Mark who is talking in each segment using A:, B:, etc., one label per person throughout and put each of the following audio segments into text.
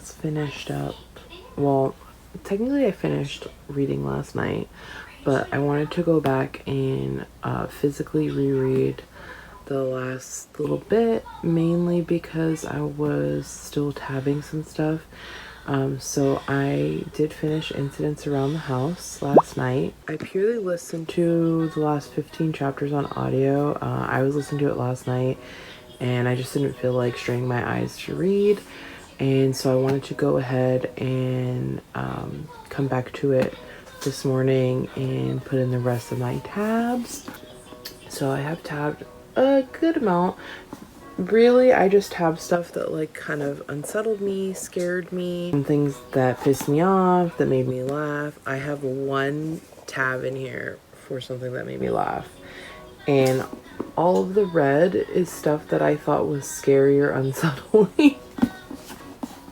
A: just finished up, well, technically I finished reading last night, but I wanted to go back and physically reread the last little bit, mainly because I was still tabbing some stuff. So I did finish Incidents Around the House last night. I purely listened to the last 15 chapters on audio. I was listening to it last night and I just didn't feel like straining my eyes to read. And so I wanted to go ahead and come back to it this morning and put in the rest of my tabs. So I have tabbed a good amount. Really, I just tabbed stuff that like kind of unsettled me, scared me, some things that pissed me off, that made me laugh. I have one tab in here for something that made me laugh. And all of the red is stuff that I thought was scary or unsettling.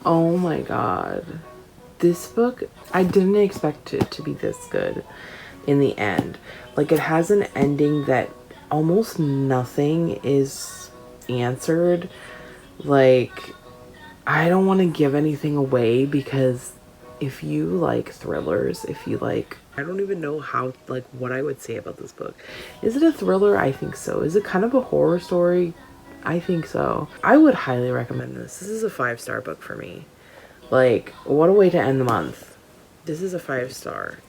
A: Oh my god. This book, I didn't expect it to be this good in the end. Like, it has an ending that almost nothing is answered. Like, I don't want to give anything away because if you like thrillers, if you like, I don't even know how, like, what I would say about this book. Is it a thriller? I think so. Is it kind of a horror story? I think so. I would highly recommend this. This is a 5-star book for me. Like, what a way to end the month. This is a 5-star.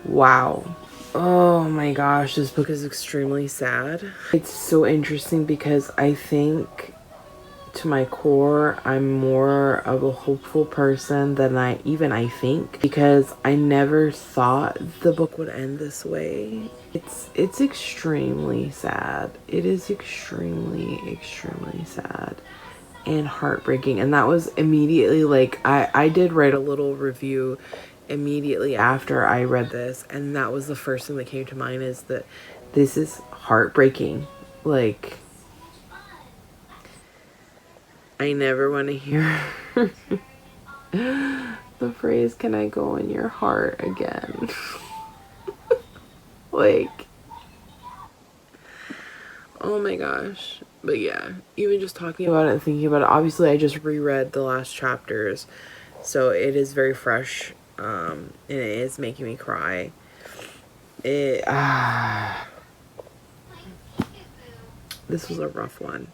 A: Wow. Oh my gosh, this book is extremely sad. It's so interesting because I think to my core, I'm more of a hopeful person than I think, because I never thought the book would end this way. It's extremely sad. It is extremely sad and heartbreaking. And that was immediately, like, I did write a little review immediately after I read this, and that was the first thing that came to mind, is that this is heartbreaking. Like, I never want to hear the phrase, "Can I go in your heart again?" Like, oh my gosh. But yeah, even just talking about it and thinking about it, obviously I just reread the last chapters, so it is very fresh, and it is making me cry. This was a rough one.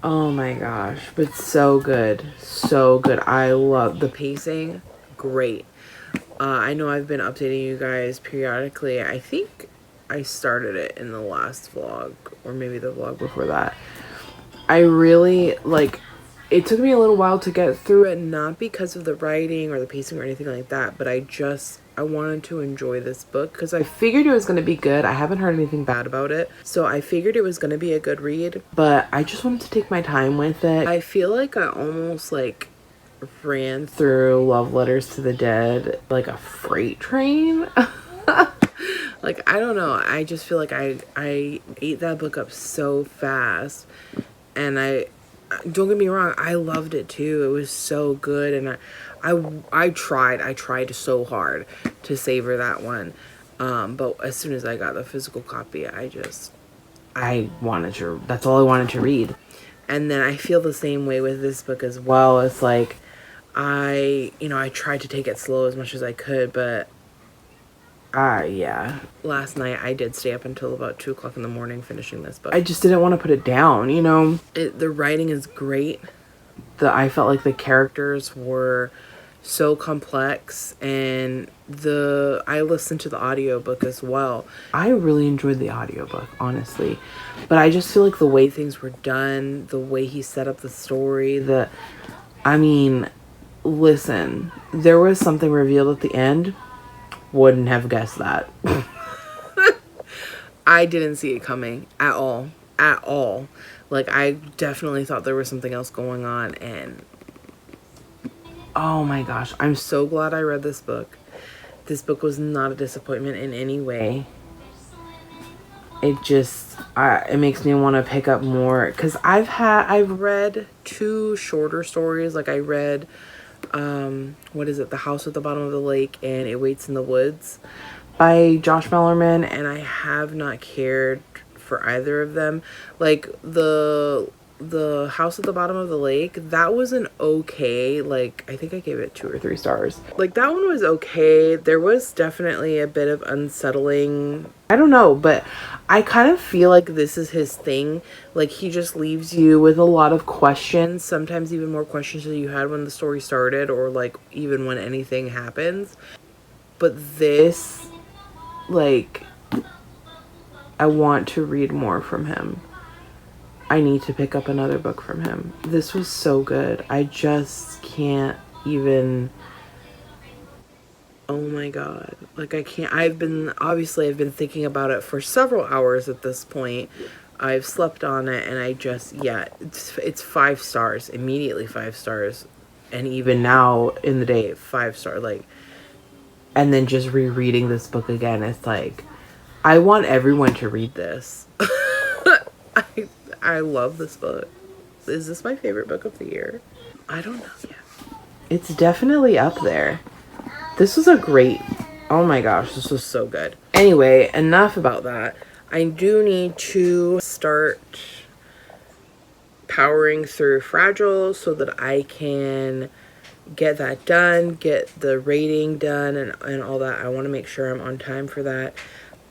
A: Oh my gosh, but so good. So good. I love the pacing. Great. I know I've been updating you guys periodically. I think I started it in the last vlog, or maybe the vlog before that. I really, like, it took me a little while to get through it, not because of the writing or the pacing or anything like that, but I wanted to enjoy this book because I figured it was going to be good. I haven't heard anything bad about it, so I figured it was going to be a good read, but I just wanted to take my time with it. I feel like I almost, like, ran through Love Letters to the Dead like a freight train. Like, I don't know. I just feel like I ate that book up so fast, and don't get me wrong, I loved it too. It was so good, and I tried so hard to savor that one. But as soon as I got the physical copy, that's all I wanted to read. And then I feel the same way with this book as well. It's like, I tried to take it slow as much as I could, but yeah. Last night I did stay up until about 2 o'clock in the morning finishing this book. I just didn't want to put it down, you know? The writing is great. I felt like the characters were so complex, and I listened to the audiobook as well. I really enjoyed the audiobook, honestly. But I just feel like the way things were done, the way he set up the story, listen, there was something revealed at the end. Wouldn't have guessed that. I didn't see it coming at all. Like, I definitely thought there was something else going on, and oh my gosh, I'm so glad I read this book. This book was not a disappointment in any way. It just, it makes me want to pick up more, because I've read 2 shorter stories. Like, I read what is it, The House at the Bottom of the Lake and It Waits in the Woods by Josh Mellerman, and I have not cared for either of them. Like, the the House at the Bottom of the Lake, that was an okay, like, I think I gave it 2 or 3 stars. Like, that one was okay. There was definitely a bit of unsettling, I don't know, but I kind of feel like this is his thing. Like, he just leaves you with a lot of questions, sometimes even more questions than you had when the story started, or like even when anything happens. But this, like, I want to read more from him. I need to pick up another book from him. This was so good. I just can't even. Oh my god. Like, I can't. I've been thinking about it for several hours at this point. I've slept on it, and I just, yeah, it's 5 stars. Immediately 5 stars. And even now in the day, 5 star. Like, and then just rereading this book again, it's like, I want everyone to read this. I love this book. Is this my favorite book of the year? I don't know yet. It's definitely up there. This was a great, oh my gosh, this was so good. Anyway, enough about that. I do need to start powering through Fragile so that I can get that done, get the rating done, and all that. I want to make sure I'm on time for that.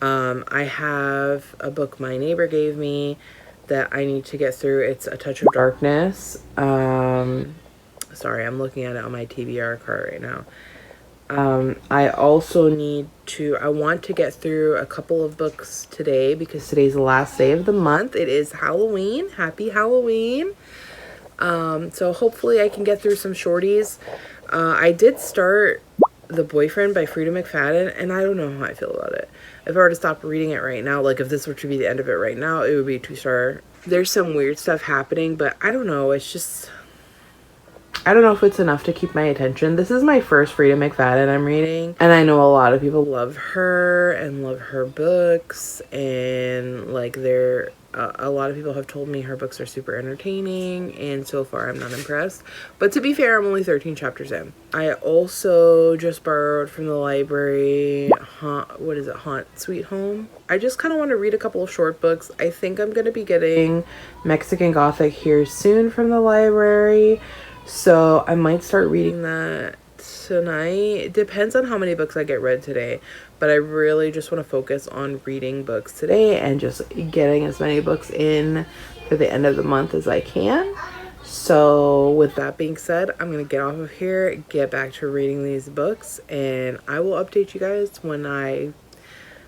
A: I have a book my neighbor gave me that I need to get through. It's A Touch of Darkness. Sorry, I'm looking at it on my TBR card right now. I also I want to get through a couple of books today because today's the last day of the month. It is Halloween. Happy Halloween. So hopefully I can get through some shorties. I did start The Boyfriend by Frida McFadden, and I don't know how I feel about it. If I were to stop reading it right now, like if this were to be the end of it right now, it would be a 2-star. There's some weird stuff happening, but I don't know. It's just, I don't know if it's enough to keep my attention. This is my first Frida McFadden I'm reading, and I know a lot of people love her and love her books, and like a lot of people have told me her books are super entertaining, and so far I'm not impressed. But to be fair, I'm only 13 chapters in. I also just borrowed from the library, Haunt Sweet Home. I just kind of want to read a couple of short books. I think I'm going to be getting Mexican Gothic here soon from the library, so I might start reading that tonight. It depends on how many books I get read today, but I really just want to focus on reading books today and just getting as many books in for the end of the month as I can. So with that being said, I'm gonna get off of here, get back to reading these books, and I will update you guys when I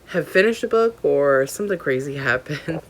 A: have finished a book or something crazy happens.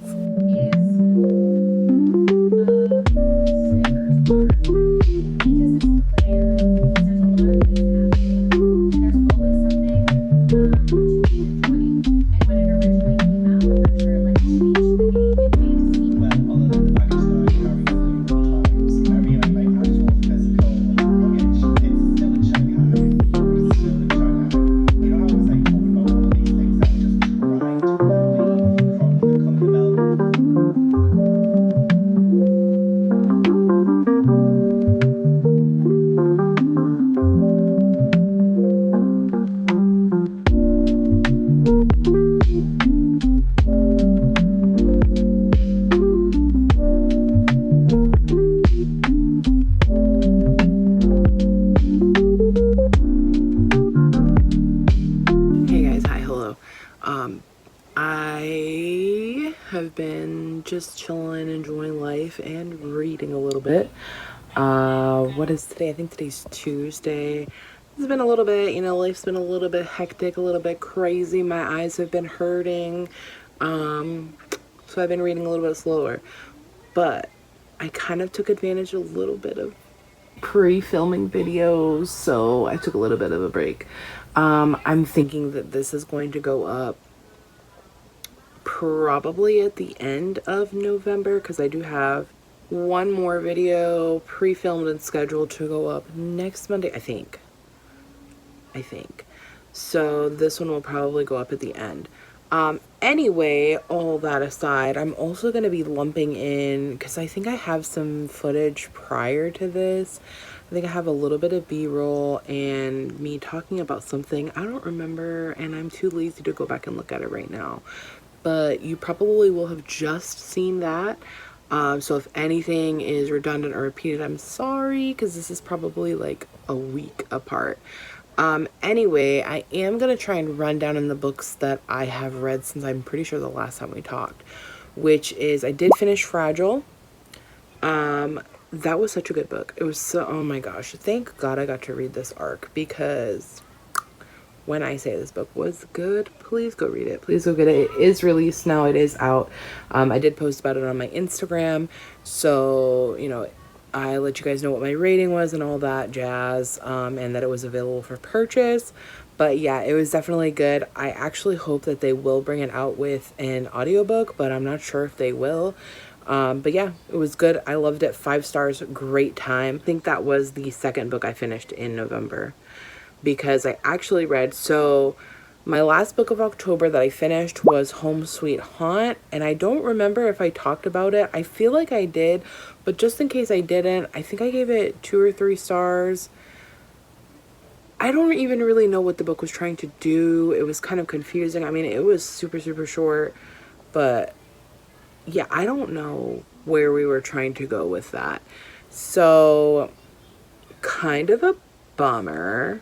A: I have been just chilling, enjoying life, and reading a little bit. What is today? I think today's Tuesday. It's been a little bit, life's been a little bit hectic, a little bit crazy. My eyes have been hurting. So I've been reading a little bit slower. But I kind of took advantage a little bit of pre-filming videos, so I took a little bit of a break. I'm thinking that this is going to go up probably at the end of November, because I do have one more video pre-filmed and scheduled to go up next Monday, I think. So this one will probably go up at the end. Anyway, all that aside, I'm also going to be lumping in, because I think I have some footage prior to this. I think I have a little bit of B-roll and me talking about something I don't remember, and I'm too lazy to go back and look at it right now. But you probably will have just seen that. So if anything is redundant or repeated, I'm sorry, because this is probably like a week apart. Anyway, I am going to try and run down in the books that I have read since I'm pretty sure the last time we talked, which is I did finish Fragile. That was such a good book. It was so, oh my gosh, thank God I got to read this arc, because when I say this book was good, please go read it. Please go get it. It is released now. It is out. I did post about it on my Instagram. So, you know, I let you guys know what my rating was and all that jazz, and that it was available for purchase. But yeah, it was definitely good. I actually hope that they will bring it out with an audiobook, but I'm not sure if they will. But yeah, it was good. I loved it. 5 stars. Great time. I think that was the second book I finished in November, because I actually read, so my last book of October that I finished was Home Sweet Haunt, and I don't remember if I talked about it. I feel like I did, but just in case I didn't, I think I gave it 2 or 3 stars. I don't even really know what the book was trying to do. It was kind of confusing. I mean, it was super, super short, but yeah, I don't know where we were trying to go with that. So, kind of a bummer,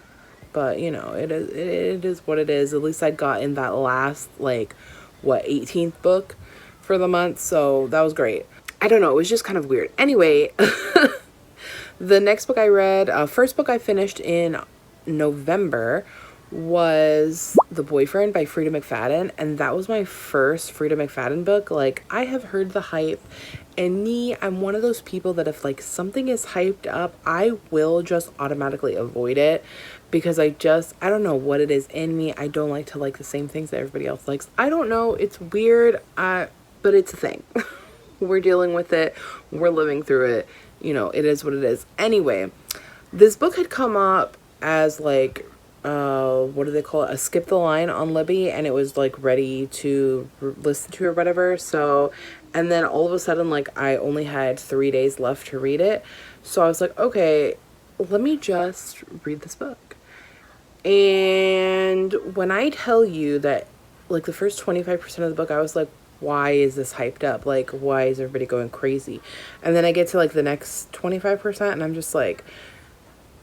A: but you know, it is what it is. At least I got in that last, like, what, 18th book for the month, so that was great. I don't know, it was just kind of weird. Anyway, the next book I read, first book I finished in November, was The Boyfriend by Frida McFadden, and that was my first Frida McFadden book. Like, I have heard the hype, and me, I'm one of those people that if like something is hyped up, I will just automatically avoid it, because I don't know what it is in me. I don't like to like the same things that everybody else likes. I don't know, it's weird, but it's a thing. We're dealing with it, we're living through it, you know, it is what it is. Anyway, this book had come up as like, what do they call it, a skip the line on Libby, and it was like ready to listen to or whatever. So, and then all of a sudden, like, I only had 3 days left to read it, so I was like, okay, let me just read this book. And when I tell you that, like, the first 25% of the book, I was like, why is this hyped up? Like, why is everybody going crazy? And then I get to like the next 25% and I'm just like,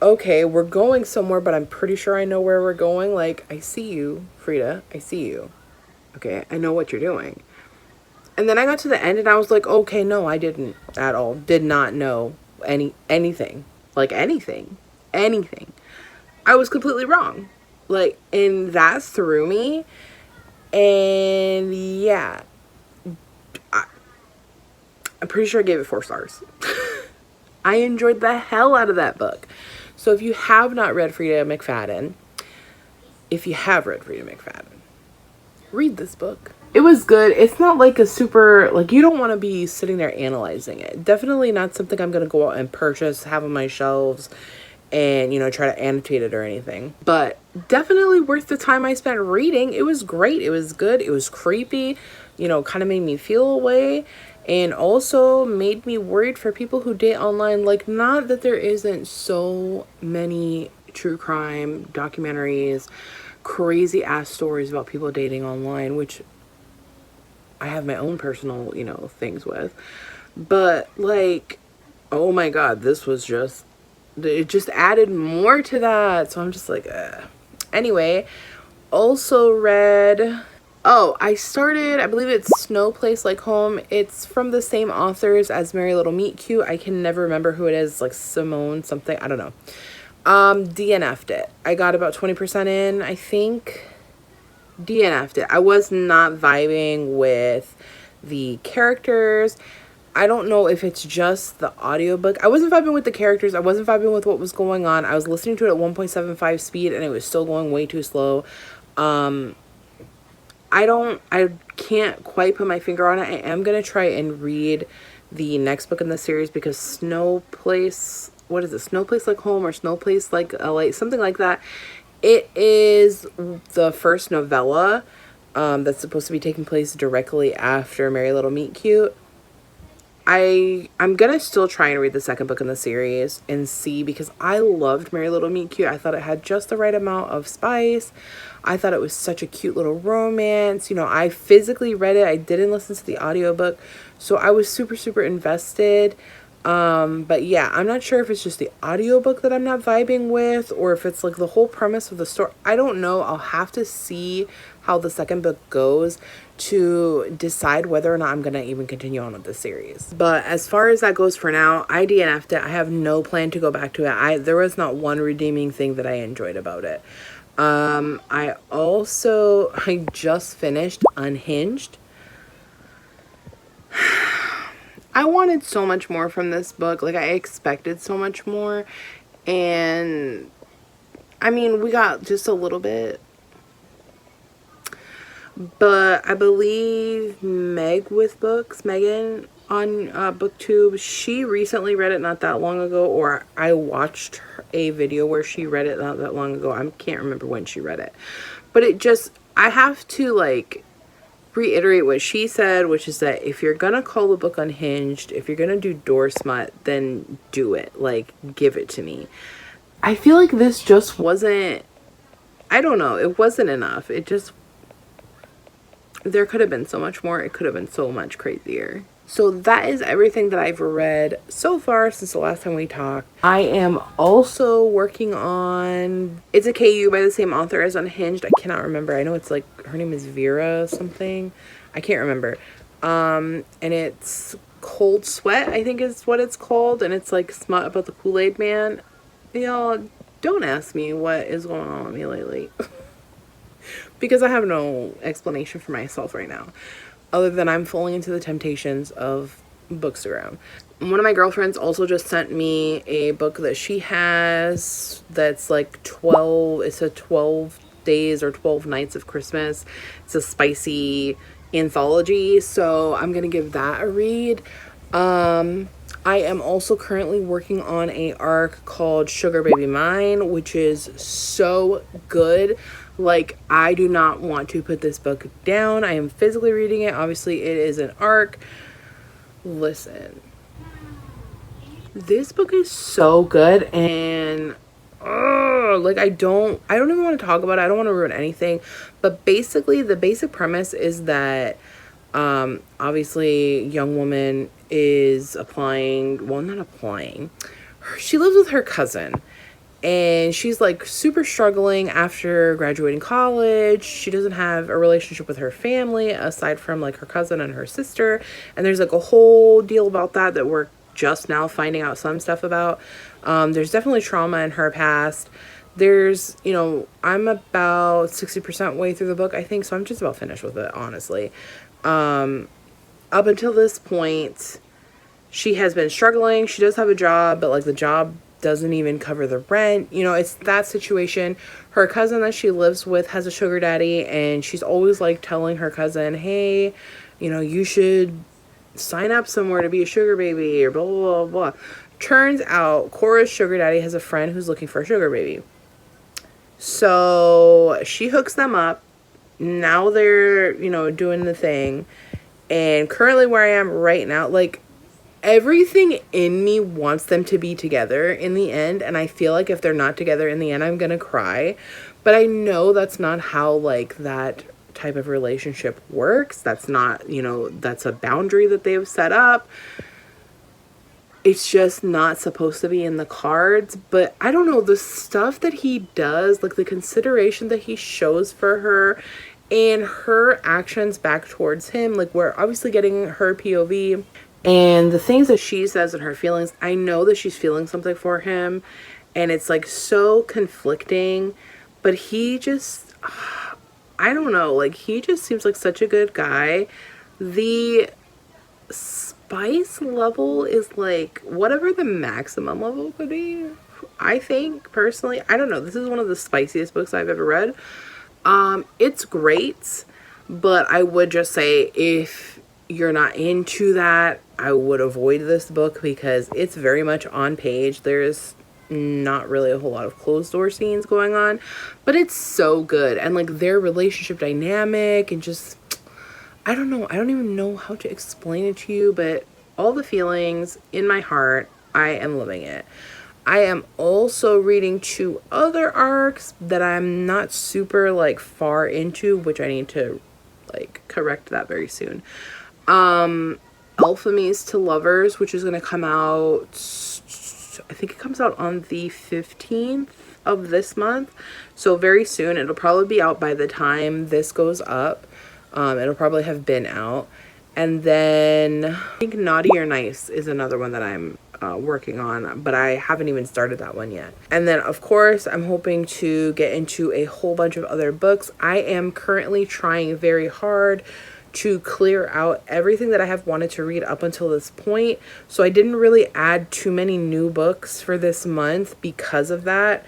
A: okay, we're going somewhere, but I'm pretty sure I know where we're going. Like, I see you, Frida. I see you. Okay, I know what you're doing. And then I got to the end and I was like, okay, no, I didn't at all. Did not know anything. Like, anything. I was completely wrong. Like, and that threw me. And yeah, I'm pretty sure I gave it 4 stars. I enjoyed the hell out of that book. So if you have not read Frida McFadden, read this book. It was good. It's not like a super, like, you don't want to be sitting there analyzing it. Definitely not something I'm going to go out and purchase, have on my shelves, and, you know, try to annotate it or anything. But definitely worth the time I spent reading. It was great. It was good. It was creepy. You know, kind of made me feel away. And also made me worried for people who date online. Like, not that there isn't so many true crime documentaries, crazy ass stories about people dating online, which I have my own personal, you know, things with. But, like, oh my God, this was just, it just added more to that. So I'm just like, ugh. Anyway, also read, oh, I started, I believe it's Snow Place Like Home. It's from the same authors as Merry Little Meet Cute. I can never remember who it is, like Simone something, I don't know. DNF'd it. I got about 20% in, I think. DNF'd it. I was not vibing with the characters. I don't know if it's just the audiobook. I wasn't vibing with the characters. I wasn't vibing with what was going on. I was listening to it at 1.75 speed and it was still going way too slow. I can't quite put my finger on it. I am going to try and read the next book in the series, because Snow Place, what is it? Snow Place Like Home or Snow Place Like LA, something like that. It is the first novella that's supposed to be taking place directly after Merry Little Meet Cute. I'm gonna still try and read the second book in the series and see, because I loved Merry Little Meet Cute. I thought it had just the right amount of spice. I thought it was such a cute little romance. You know, I physically read it. I didn't listen to the audiobook. So I was super, super invested. But yeah, I'm not sure if it's just the audiobook that I'm not vibing with, or if it's like the whole premise of the story. I don't know. I'll have to see how the second book goes to decide whether or not I'm gonna even continue on with the series. But as far as that goes for now, I DNF'd it. I have no plan to go back to it. There was not one redeeming thing that I enjoyed about it. I just finished Unhinged. I wanted so much more from this book. Like, I expected so much more. And I mean, we got just a little bit. But I believe Megan on BookTube, she recently read it not that long ago, or I watched a video where she read it not that long ago. I can't remember when she read it. But I have to like reiterate what she said, which is that if you're gonna call the book Unhinged, if you're gonna do door smut, then do it. Like, give it to me. I feel like this just wasn't, I don't know, it wasn't enough. There could have been so much more. It could have been so much crazier. So that is everything that I've read so far since the last time we talked. I am also working on It's a KU by the same author as Unhinged. I cannot remember. I know it's like, her name is Vera something. I can't remember. And it's Cold Sweat, I think is what it's called. And it's like smut about the Kool-Aid Man. Y'all, don't ask me what is going on with me lately. Because I have no explanation for myself right now, other than I'm falling into the temptations of Bookstagram. One of my girlfriends also just sent me a book that she has that's like 12, it's a 12 days or 12 nights of Christmas. It's a spicy anthology, so I'm gonna give that a read. I am also currently working on a arc called Sugar Baby Mine, which is so good. Like, I do not want to put this book down. I am physically reading it. Obviously, it is an arc. Listen, this book is so good, and like, I don't even want to talk about it. I don't want to ruin anything. But basically, the basic premise is that obviously, young woman is applying, well, not applying. She lives with her cousin. And she's like super struggling after graduating college. She doesn't have a relationship with her family aside from like her cousin and her sister. And there's like a whole deal about that we're just now finding out some stuff about. There's definitely trauma in her past. There's, you know, I'm about 60% way through the book, I think. So I'm just about finished with it, honestly. Up until this point, she has been struggling. She does have a job, but like the job doesn't even cover the rent. You know, it's that situation. Her cousin that she lives with has a sugar daddy, and she's always like telling her cousin, hey, you know, you should sign up somewhere to be a sugar baby, or blah, blah, blah, blah. Turns out Cora's sugar daddy has a friend who's looking for a sugar baby. So she hooks them up. Now they're, you know, doing the thing. And currently where I am right now, like, everything in me wants them to be together in the end, and I feel like if they're not together in the end, I'm gonna cry. But I know that's not how, like, that type of relationship works. That's not, you know, that's a boundary that they've set up. It's just not supposed to be in the cards. But I don't know, the stuff that he does, like the consideration that he shows for her and her actions back towards him, like, we're obviously getting her POV. And the things that she says and her feelings, I know that she's feeling something for him. And it's like so conflicting. But he just, I don't know, like, he just seems like such a good guy. The spice level is like whatever the maximum level could be, I think, personally. I don't know. This is one of the spiciest books I've ever read. It's great. But I would just say, if you're not into that, I would avoid this book because it's very much on page. There's not really a whole lot of closed door scenes going on, but it's so good. And like their relationship dynamic and just, I don't know, I don't even know how to explain it to you, but all the feelings in my heart. I am loving it. I am also reading 2 other arcs that I'm not super like far into, which I need to like correct that very soon. Alphemies to Lovers, which is going to come out, I think it comes out on the 15th of this month, so very soon. It'll probably be out by the time this goes up. It'll probably have been out. And then I think Naughty or Nice is another one that I'm working on, but I haven't even started that one yet. And then of course I'm hoping to get into a whole bunch of other books. I am currently trying very hard to clear out everything that I have wanted to read up until this point, so I didn't really add too many new books for this month because of that.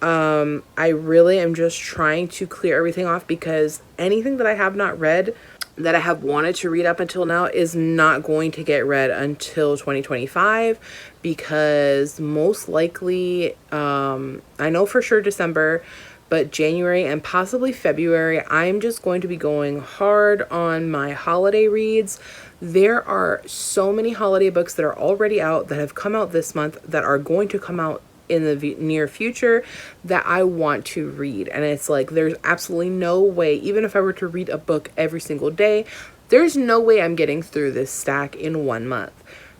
A: I really am just trying to clear everything off, because anything that I have not read that I have wanted to read up until now is not going to get read until 2025, because most likely, I know for sure December, but January and possibly February, I'm just going to be going hard on my holiday reads. There are so many holiday books that are already out, that have come out this month, that are going to come out in the near future, that I want to read. And it's like, there's absolutely no way, even if I were to read a book every single day, there's no way I'm getting through this stack in 1 month.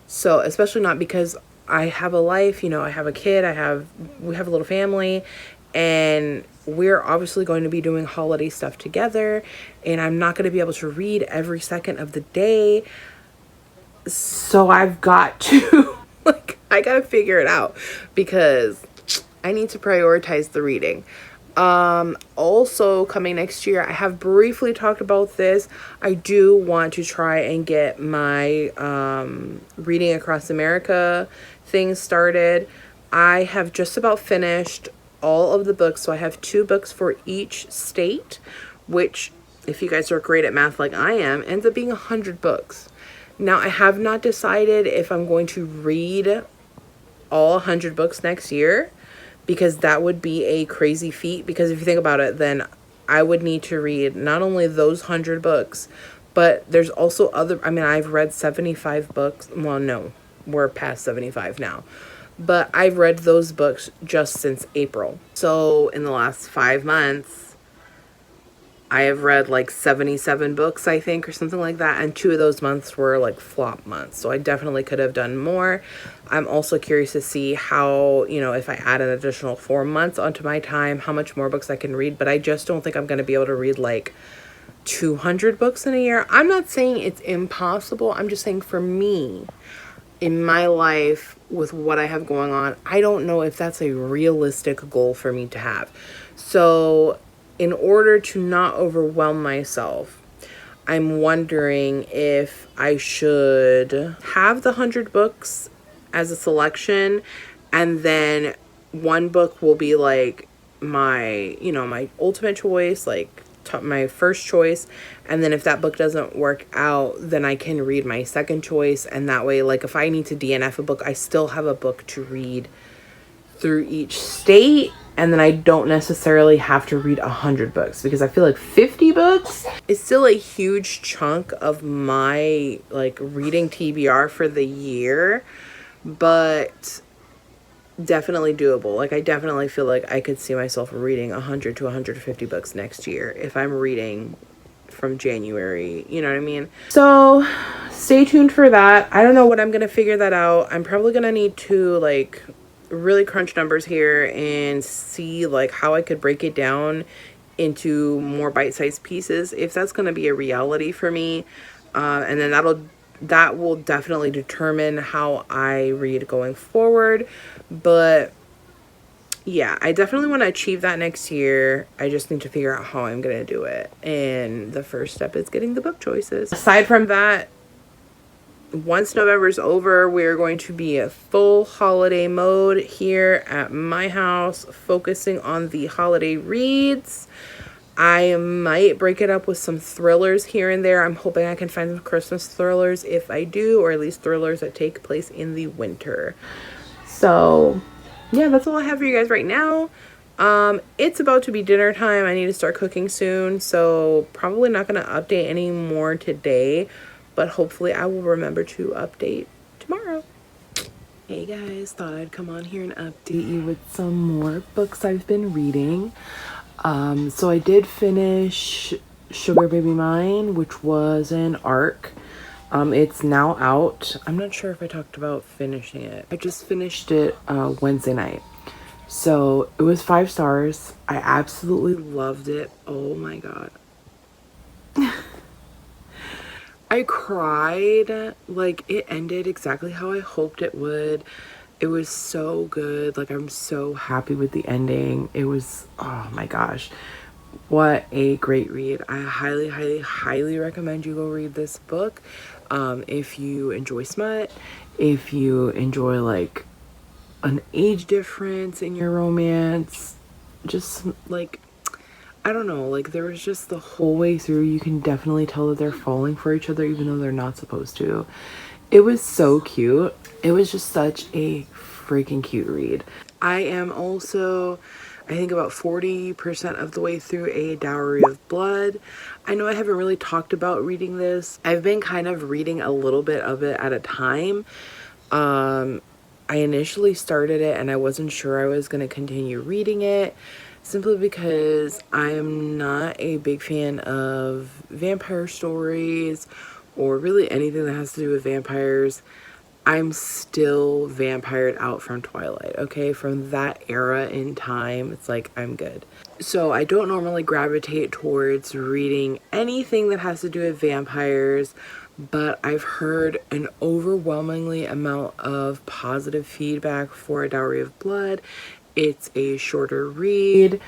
A: So especially not because I have a life, you know, I have a kid, we have a little family, and we're obviously going to be doing holiday stuff together, and I'm not going to be able to read every second of the day. So I've got to like, I gotta figure it out, because I need to prioritize the reading. Also coming next year, I have briefly talked about this, I do want to try and get my Reading Across America thing started. I have just about finished all of the books, so I have 2 books for each state, which, if you guys are great at math like I am, ends up being 100 books. Now, I have not decided if I'm going to read all 100 books next year, because that would be a crazy feat. Because if you think about it, then I would need to read not only those 100 books, but there's also other, I mean, I've read 75 books. Well, no, we're past 75 now. But I've read those books just since April. So in the last 5 months, I have read like 77 books, I think, or something like that. And 2 of those months were like flop months. So I definitely could have done more. I'm also curious to see how, you know, if I add an additional 4 months onto my time, how much more books I can read. But I just don't think I'm going to be able to read like 200 books in a year. I'm not saying it's impossible. I'm just saying, for me, in my life, with what I have going on, I don't know if that's a realistic goal for me to have. So in order to not overwhelm myself, I'm wondering if I should have the 100 books as a selection, and then 1 book will be like my, you know, my ultimate choice, like my first choice, and then if that book doesn't work out, then I can read my second choice. And that way, like, if I need to DNF a book, I still have a book to read through each state, and then I don't necessarily have to read 100 books, because I feel like 50 books is still a huge chunk of my like reading TBR for the year, but definitely doable. Like, I definitely feel like I could see myself reading 100 to 150 books next year if I'm reading from January, you know what I mean? So stay tuned for that. I don't know when I'm gonna figure that out. I'm probably gonna need to like really crunch numbers here and see like how I could break it down into more bite-sized pieces, if that's going to be a reality for me. And then that will definitely determine how I read going forward. But yeah, I definitely want to achieve that next year. I just need to figure out how I'm going to do it. And the first step is getting the book choices. Aside from that, once November's over, we're going to be a full holiday mode here at my house, focusing on the holiday reads. I might break it up with some thrillers here and there. I'm hoping I can find some Christmas thrillers if I do, or at least thrillers that take place in the winter. So yeah, that's all I have for you guys right now. It's about to be dinner time. I need to start cooking soon, so probably not going to update any more today, but hopefully I will remember to update Hey guys, thought I'd come on here and update you with some more books I've been reading. So I did finish Sugar Baby Mine, which was an arc. It's now out. I'm not sure if I talked about finishing it. I just finished it Wednesday night. So it was 5 stars. I absolutely loved it. Oh my god. I cried. Like, it ended exactly how I hoped it would. It was so good. Like, I'm so happy with the ending. It was, oh my gosh, what a great read. I highly, highly, highly recommend you go read this book. If you enjoy smut, if you enjoy like an age difference in your romance, just like, I don't know, like there was just the whole way through, you can definitely tell that they're falling for each other even though they're not supposed to. It was so cute. It was just such a freaking cute read. I am also, I think, about 40% of the way through A Dowry of Blood. I know I haven't really talked about reading this. I've been kind of reading a little bit of it at a time. I initially started it and I wasn't sure I was going to continue reading it, simply because I'm not a big fan of vampire stories or really anything that has to do with vampires. I'm still vampired out from Twilight, okay? From that era in time, it's like, I'm good. So I don't normally gravitate towards reading anything that has to do with vampires, but I've heard an overwhelmingly amount of positive feedback for A Dowry of Blood. It's a shorter read.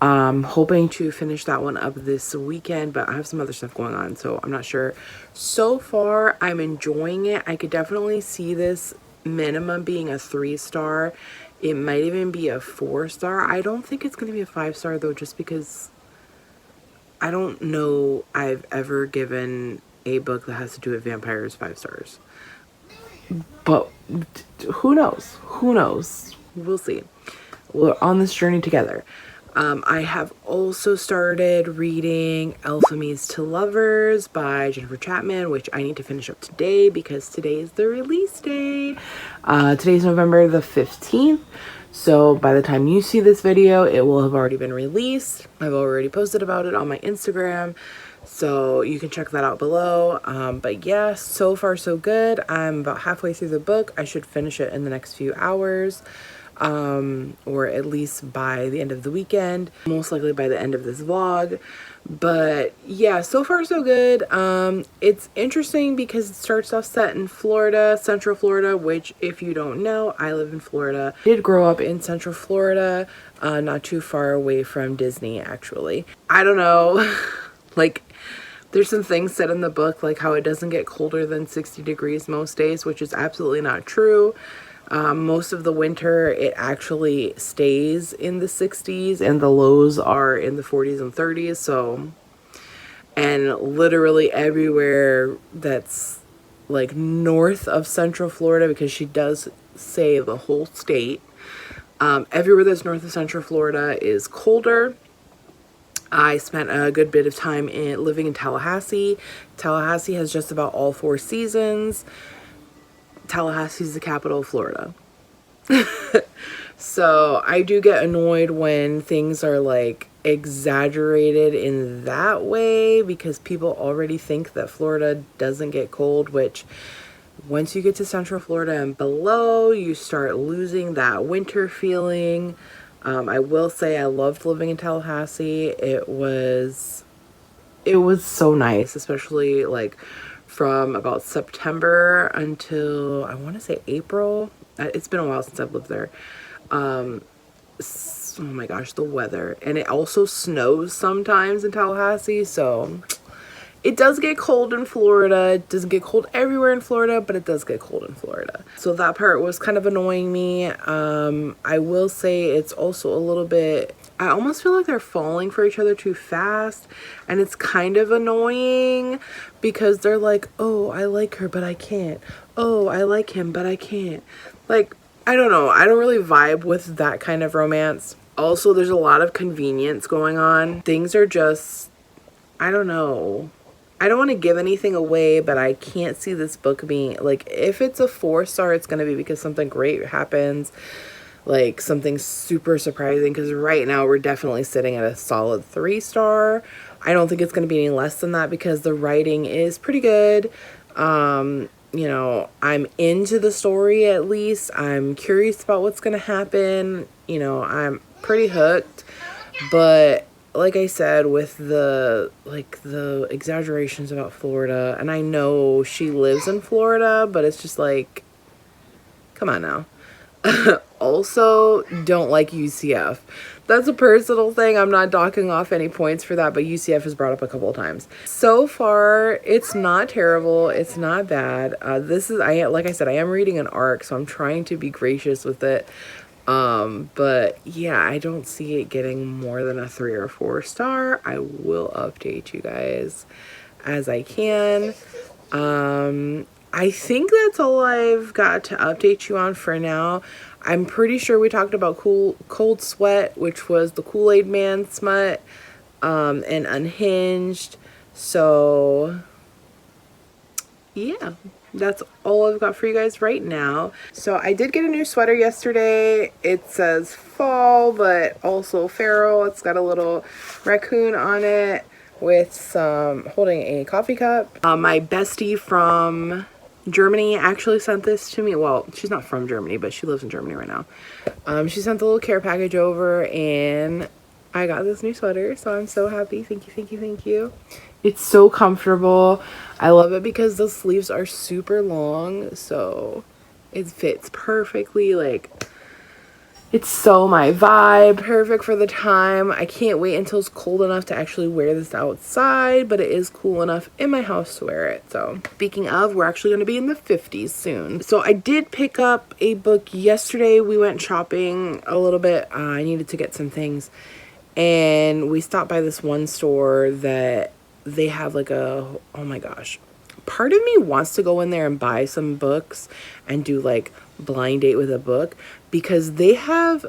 A: Hoping to finish that one up this weekend, but I have some other stuff going on, so I'm not sure. So far, I'm enjoying it. I could definitely see this minimum being a 3-star. It might even be a 4-star. I don't think it's going to be a 5-star though, just because I don't know I've ever given a book that has to do with vampires 5 stars. But who knows? Who knows? We'll see. We're on this journey together. I have also started reading Alchemies to Lovers by Jennifer Chapman, which I need to finish up today because today is the release day. Today's November the 15th. So by the time you see this video, it will have already been released. I've already posted about it on my Instagram, so you can check that out below. But yeah, so far so good. I'm about halfway through the book. I should finish it in the next few hours. Or at least by the end of the weekend, most likely by the end of this vlog. But yeah, so far so good. It's interesting because it starts off set in Florida, Central Florida, which, if you don't know, I live in Florida. I did grow up in Central Florida, not too far away from Disney, actually. I don't know, like, there's some things said in the book, like how it doesn't get colder than 60 degrees most days, which is absolutely not true. Most of the winter, it actually stays in the 60s and the lows are in the 40s and 30s. So, and literally everywhere that's like north of Central Florida, because she does say the whole state, everywhere that's north of Central Florida is colder. I spent a good bit of time living in Tallahassee. Tallahassee has just about all 4 seasons. Tallahassee is the capital of Florida. So I do get annoyed when things are like exaggerated in that way, because people already think that Florida doesn't get cold, which once you get to Central Florida and below, you start losing that winter feeling. I will say I loved living in Tallahassee. It was so nice, especially like from about September until I want to say April. It's been a while since I've lived there. Oh my gosh, the weather. And it also snows sometimes in Tallahassee, so it does get cold in Florida. It doesn't get cold everywhere in Florida, but it does get cold in Florida. So that part was kind of annoying me. I will say it's also a little bit, I almost feel like they're falling for each other too fast, and it's kind of annoying because they're like, oh, I like her, but I can't. Oh, I like him, but I can't. Like, I don't know. I don't really vibe with that kind of romance. Also, there's a lot of convenience going on. Things are just, I don't know. I don't want to give anything away, but I can't see this book being, like, if it's a 4-star, it's going to be because something great happens, like something super surprising, because right now we're definitely sitting at a solid 3-star. I don't think it's going to be any less than that because the writing is pretty good. You know, I'm into the story at least. I'm curious about what's going to happen. You know, I'm pretty hooked. But like I said, with the exaggerations about Florida, and I know she lives in Florida, but it's just like, come on now. Also, don't like UCF. That's a personal thing. I'm not docking off any points for that, but UCF is brought up a couple of times. So far, it's not terrible. It's not bad. Like I said, I am reading an arc, so I'm trying to be gracious with it. But yeah, I don't see it getting more than a 3 or 4-star. I will update you guys as I can. I think that's all I've got to update you on for now. I'm pretty sure we talked about Cold Sweat, which was the Kool-Aid Man smut, and Unhinged. So yeah, that's all I've got for you guys right now. So I did get a new sweater yesterday. It says fall, but also feral. It's got a little raccoon on it with some, holding a coffee cup. My bestie from Germany actually sent this to me. Well, she's not from Germany, but she lives in Germany right now. She sent the little care package over, and I got this new sweater, so I'm so happy. Thank you, thank you, thank you. It's so comfortable. I love it because the sleeves are super long, so it fits perfectly. Like, it's so my vibe, perfect for the time. I can't wait until it's cold enough to actually wear this outside, but it is cool enough in my house to wear it. So speaking of, we're actually going to be in the 50s soon. So I did pick up a book yesterday. We went shopping a little bit. I needed to get some things, and we stopped by this one store that they have like oh my gosh, part of me wants to go in there and buy some books and do like blind date with a book, because they have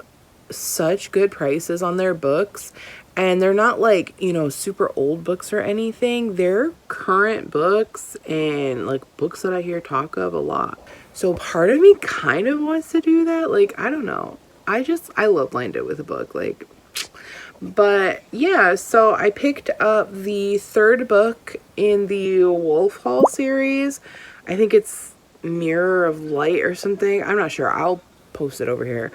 A: such good prices on their books, and they're not like, you know, super old books or anything. They're current books and like books that I hear talk of a lot. So part of me kind of wants to do that. Like, I don't know, I love blind date with a book, like. But yeah, so I picked up the 3rd book in the Wolf Hall series. I think it's Mirror of Light or something. I'm not sure. I'll post it over here.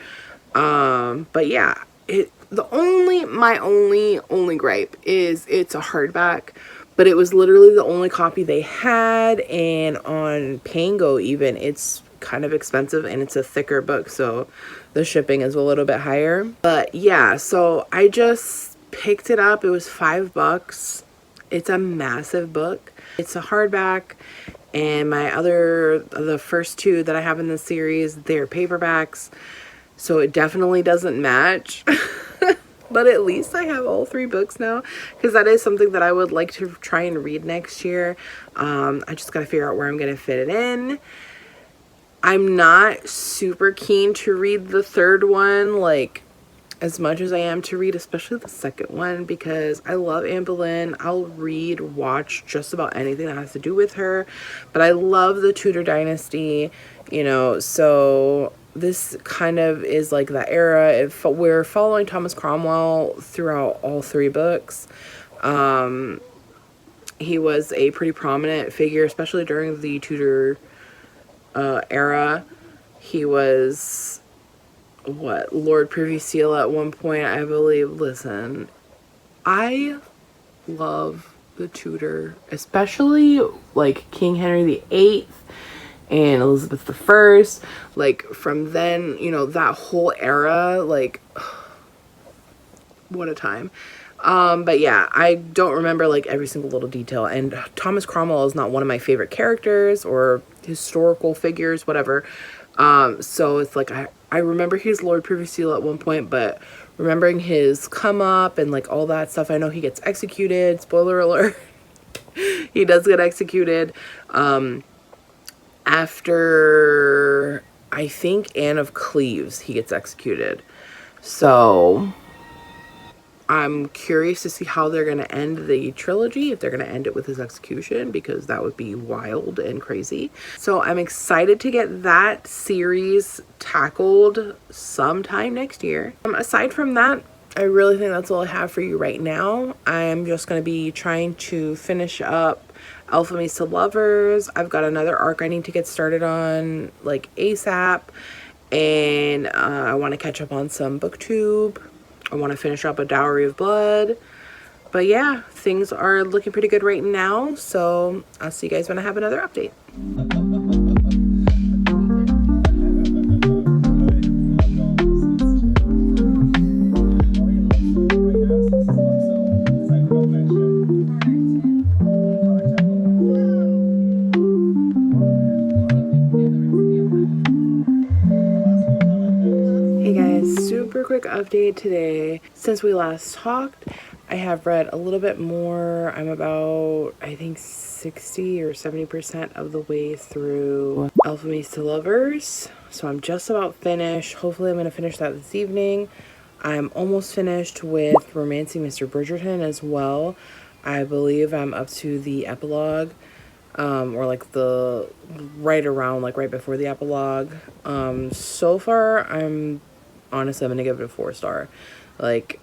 A: But yeah, my only gripe is it's a hardback, but it was literally the only copy they had, and on Pango even, it's kind of expensive, and it's a thicker book, so the shipping is a little bit higher. But yeah, so I just picked it up. It was $5. It's a massive book. It's a hardback, and the first 2 that I have in the series, they're paperbacks, so it definitely doesn't match. But at least I have all 3 books now, because that is something that I would like to try and read next year. I just gotta figure out where I'm gonna fit it in. I'm not super keen to read the 3rd one, like, as much as I am to read especially the 2nd one, because I love Anne Boleyn. I'll watch just about anything that has to do with her, but I love the Tudor dynasty, you know, so this kind of is like that era. We're following Thomas Cromwell throughout all 3 books. He was a pretty prominent figure, especially during the Tudor era. He was Lord Privy Seal at one point, I believe. Listen, I love the Tudor, especially like King Henry VIII and Elizabeth I. Like, from then, you know, that whole era, like, what a time. But yeah, I don't remember like every single little detail, and Thomas Cromwell is not one of my favorite characters or historical figures, whatever. So it's like I remember he's Lord Privy Seal at one point, but remembering his come up and like all that stuff, I know he gets executed. Spoiler alert. He does get executed. After, I think, Anne of Cleves, he gets executed. So I'm curious to see how they're going to end the trilogy, if they're going to end it with his execution, because that would be wild and crazy. So I'm excited to get that series tackled sometime next year. Aside from that, I really think that's all I have for you right now. I'm just going to be trying to finish up Alpha to Lovers. I've got another arc I need to get started on, like ASAP. And I want to catch up on some booktube. I want to finish up A Dowry of Blood. But yeah, things are looking pretty good right now. So I'll see you guys when I have another update. Hey guys, super quick update today. Since we last talked, I have read a little bit more. I'm about, I think, 60 or 70% of the way through Alpha to Lovers. So I'm just about finished. Hopefully I'm going to finish that this evening. I'm almost finished with Romancing Mr. Bridgerton as well. I believe I'm up to the epilogue. Or like the right before the epilogue. So far, honestly, I'm gonna give it a 4-star. Like,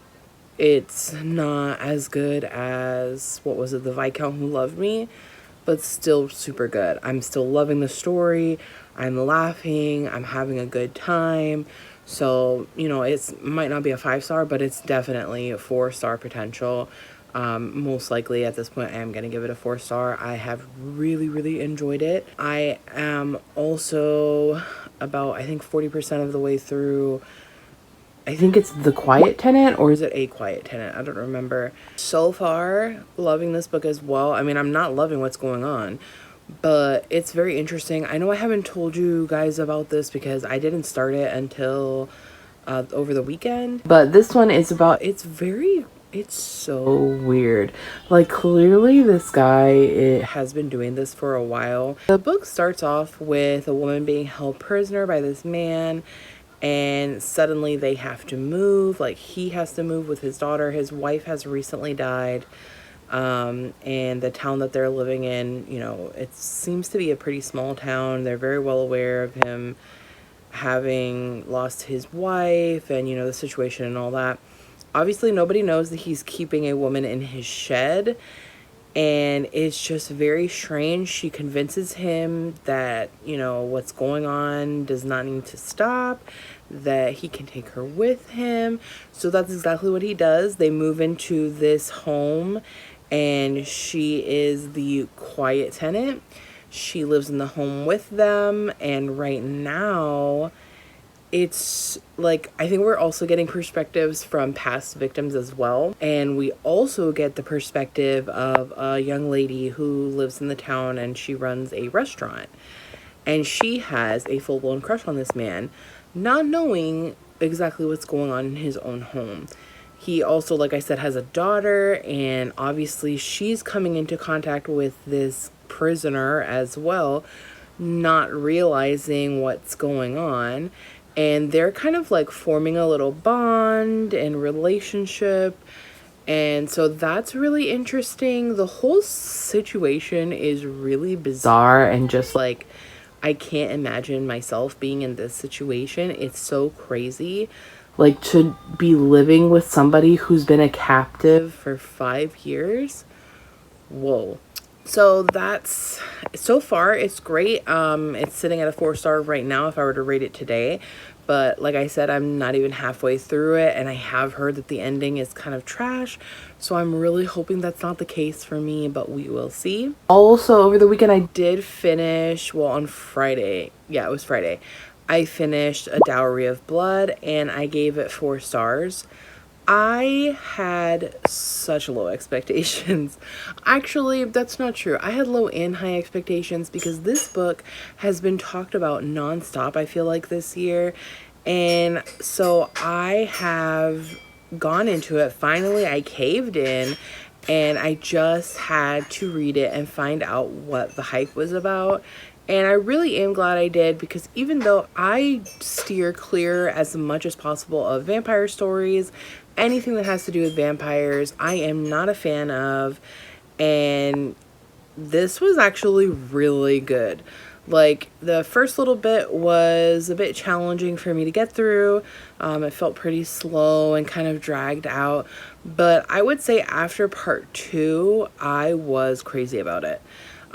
A: it's not as good as, what was it, The Viscount Who Loved Me, but still super good. I'm still loving the story. I'm laughing. I'm having a good time. So, you know, it might not be a 5-star, but it's definitely a 4-star potential. Most likely at this point I am going to give it a 4-star. I have really enjoyed it. I am also about, I think, 40% of the way through, I think it's The Quiet Tenant, or is it A Quiet Tenant? I don't remember. So far, loving this book as well. I mean, I'm not loving what's going on, but it's very interesting. I know I haven't told you guys about this because I didn't start it until over the weekend. But this one is about, it's so weird. Like, clearly this guy has been doing this for a while. The book starts off with a woman being held prisoner by this man, and suddenly they have to move. Like, he has to move with his daughter. His wife has recently died. And the town that they're living in, you know, it seems to be a pretty small town. They're very well aware of him having lost his wife and, you know, the situation and all that. Obviously, nobody knows that he's keeping a woman in his shed, and it's just very strange. She convinces him that, you know, what's going on does not need to stop, that he can take her with him. So that's exactly what he does. They move into this home, and she is the quiet tenant. She lives in the home with them, and right now it's like, I think we're also getting perspectives from past victims as well, and we also get the perspective of a young lady who lives in the town, and she runs a restaurant, and she has a full-blown crush on this man, not knowing exactly what's going on in his own home. He also, like I said, has a daughter, and obviously she's coming into contact with this prisoner as well, not realizing what's going on. And they're kind of like forming a little bond and relationship. And so that's really interesting. The whole situation is really bizarre, and just like, I can't imagine myself being in this situation. It's so crazy. Like, to be living with somebody who's been a captive for 5 years. Whoa. So that's, so far it's great. It's sitting at a 4-star right now if I were to rate it today, but like I said, I'm not even halfway through it, and I have heard that the ending is kind of trash, so I'm really hoping that's not the case for me, but we will see. Also, over the weekend I did finish, well, on Friday, yeah, it was Friday, I finished A Dowry of Blood, and I gave it 4 stars. I had such low expectations. Actually, that's not true. I had low and high expectations because this book has been talked about nonstop, I feel like, this year. And so I have gone into it. Finally, I caved in, and I just had to read it and find out what the hype was about. And I really am glad I did, because even though I steer clear as much as possible of vampire stories, anything that has to do with vampires, I am not a fan of. And this was actually really good. Like, the first little bit was a bit challenging for me to get through. It felt pretty slow and kind of dragged out. But I would say after part two, I was crazy about it.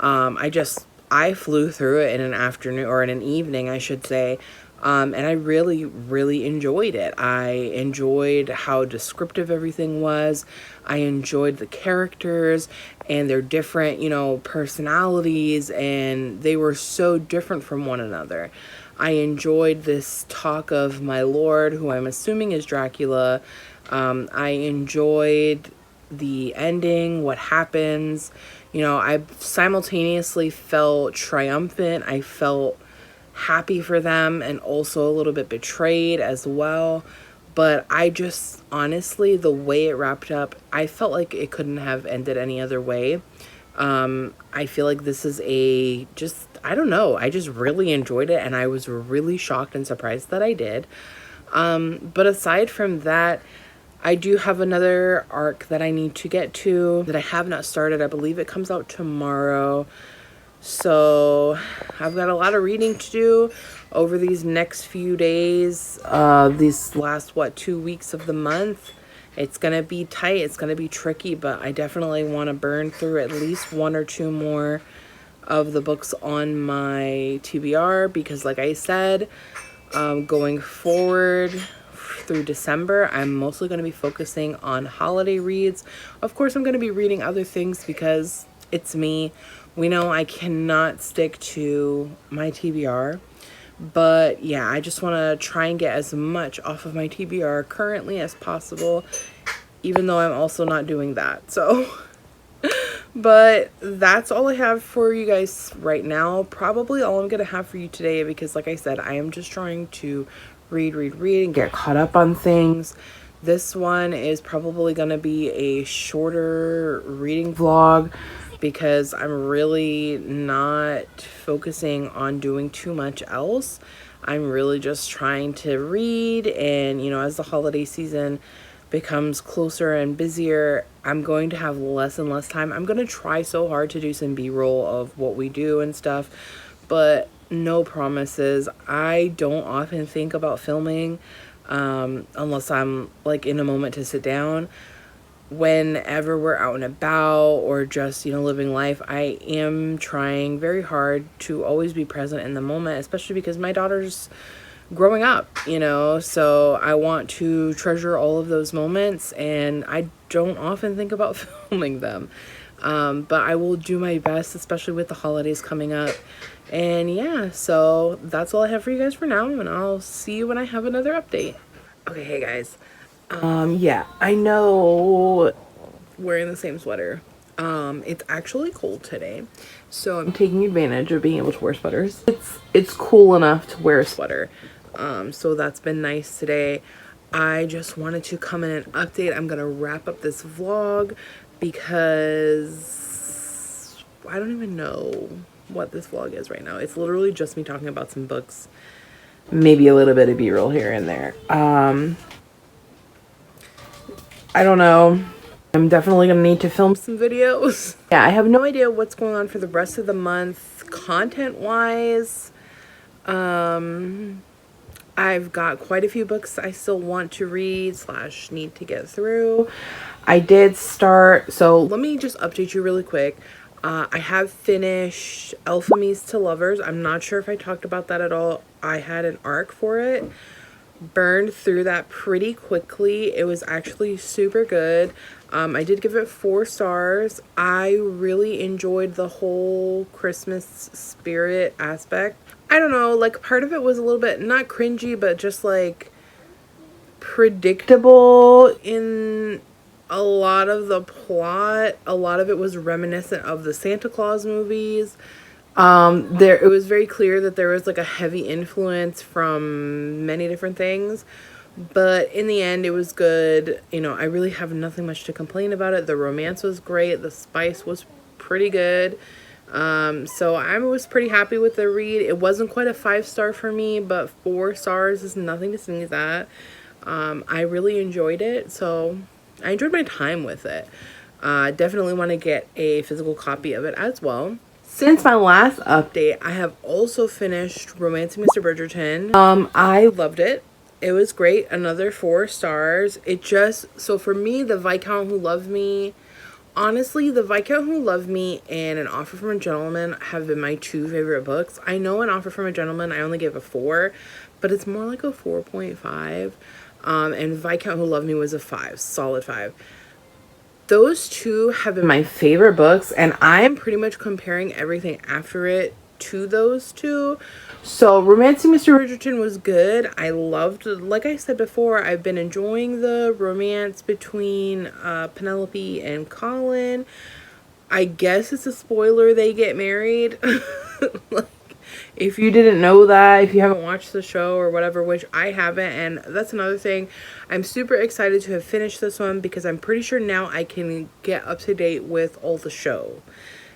A: I flew through it in an afternoon, or in an evening, I should say. And I really, really enjoyed it. I enjoyed how descriptive everything was. I enjoyed the characters and their different, personalities, and they were so different from one another. I enjoyed this talk of my lord, who I'm assuming is Dracula. I enjoyed the ending, what happens. I simultaneously felt triumphant. I felt happy for them, and also a little bit betrayed as well. But I just, honestly, the way it wrapped up, I felt like it couldn't have ended any other way. I feel like this is I don't know, I just really enjoyed it, and I was really shocked and surprised that I did. But aside from that, I do have another arc that I need to get to that I have not started. I believe it comes out tomorrow. So I've got a lot of reading to do over these next few days, these last, 2 weeks of the month. It's going to be tight. It's going to be tricky, but I definitely want to burn through at least one or two more of the books on my TBR, because like I said, going forward through December, I'm mostly going to be focusing on holiday reads. Of course, I'm going to be reading other things because it's me. We know I cannot stick to my TBR. But yeah, I just want to try and get as much off of my TBR currently as possible, even though I'm also not doing that. So, but that's all I have for you guys right now. Probably all I'm going to have for you today, because like I said, I am just trying to read, and get caught up on things. This one is probably going to be a shorter reading vlog, because I'm really not focusing on doing too much else. I'm really just trying to read, and as the holiday season becomes closer and busier, I'm going to have less and less time. I'm going to try so hard to do some B-roll of what we do and stuff, but no promises. I don't often think about filming unless I'm like in a moment to sit down. Whenever we're out and about, or just living life, I am trying very hard to always be present in the moment, especially because my daughter's growing up, so I want to treasure all of those moments, and I don't often think about filming them. But I will do my best, especially with the holidays coming up. And yeah, so that's all I have for you guys for now, and I'll see you when I have another update. Okay, hey guys. Yeah, I know, wearing the same sweater. It's actually cold today, so I'm taking advantage of being able to wear sweaters. It's cool enough to wear a sweater. So that's been nice today. I just wanted to come in and update. I'm gonna wrap up this vlog because I don't even know what this vlog is right now. It's literally just me talking about some books, maybe a little bit of B-roll here and there. I don't know. I'm definitely gonna need to film some videos. Yeah, I have no idea what's going on for the rest of the month content wise. I've got quite a few books I still want to read / need to get through. I did start, so let me just update you really quick. I have finished Alchemies to Lovers. I'm not sure if I talked about that at all. I had an arc for it. Burned through that pretty quickly. It was actually super good. I did give it 4 stars. I really enjoyed the whole Christmas spirit aspect. I don't know, like part of it was a little bit not cringy, but just like predictable in a lot of the plot. A lot of it was reminiscent of the Santa Claus movies. It was very clear that there was like a heavy influence from many different things, but in the end it was good. I really have nothing much to complain about it. The romance was great. The spice was pretty good. So I was pretty happy with the read. It wasn't quite a 5-star for me, but 4 stars is nothing to sneeze at. I really enjoyed it, so I enjoyed my time with it. Definitely want to get a physical copy of it as well. Since my last update, I have also finished Romancing Mr. Bridgerton. I loved it. It was great. Another 4 stars. So for me, the Viscount Who Loved Me, honestly, The Viscount Who Loved Me and An Offer from a Gentleman have been my 2 favorite books. I know An Offer from a Gentleman I only gave a 4, but it's more like a 4.5. And Viscount Who Loved Me was a 5, solid 5. Those 2 have been my favorite books, and I'm pretty much comparing everything after it to those 2. So Romancing Mr. Bridgerton was good. I loved, like I said before, I've been enjoying the romance between Penelope and Colin. I guess it's a spoiler they get married. Like, if you didn't know that, if you haven't watched the show or whatever, which I haven't, and that's another thing, I'm super excited to have finished this one because I'm pretty sure now I can get up to date with all the show.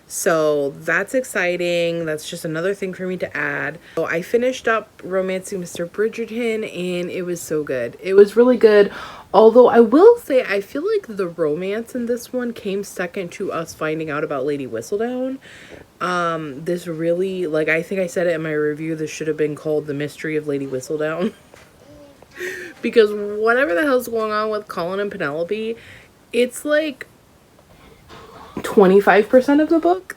A: So that's exciting. That's just another thing for me to add. So I finished up Romancing Mr. Bridgerton and it was so good. It was really good. Although I will say I feel like the romance in this one came second to us finding out about Lady Whistledown. This really, like, I think I said it in my review, this should have been called The Mystery of Lady Whistledown. Because whatever the hell's going on with Colin and Penelope, it's like 25% of the book.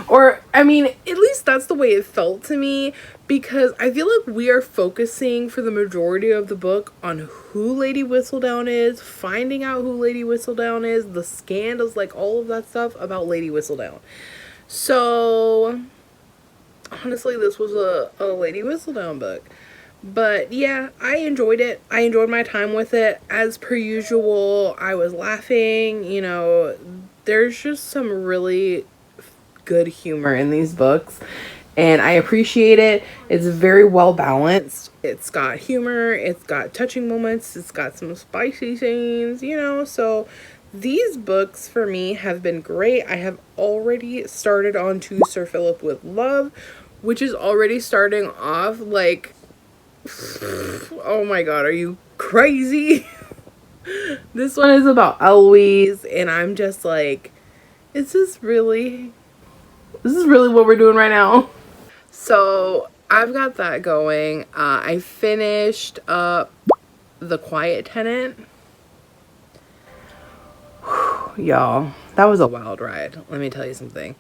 A: Or, I mean, at least that's the way it felt to me, because I feel like we are focusing for the majority of the book on who Lady Whistledown is, finding out who Lady Whistledown is, the scandals, like all of that stuff about Lady Whistledown. So, honestly, this was a Lady Whistledown book. But yeah, I enjoyed it. I enjoyed my time with it. As per usual, I was laughing. You know, there's just some really good humor in these books. And I appreciate it. It's very well balanced. It's got humor. It's got touching moments. It's got some spicy scenes, you know. So these books for me have been great. I have already started on To Sir Philip with Love, which is already starting off like... Oh my god, are you crazy? This one is about Eloise, and I'm just like, this is really what we're doing right now. So I've got that going. I finished up The Quiet Tenant. Y'all, that was a wild ride. Let me tell you something.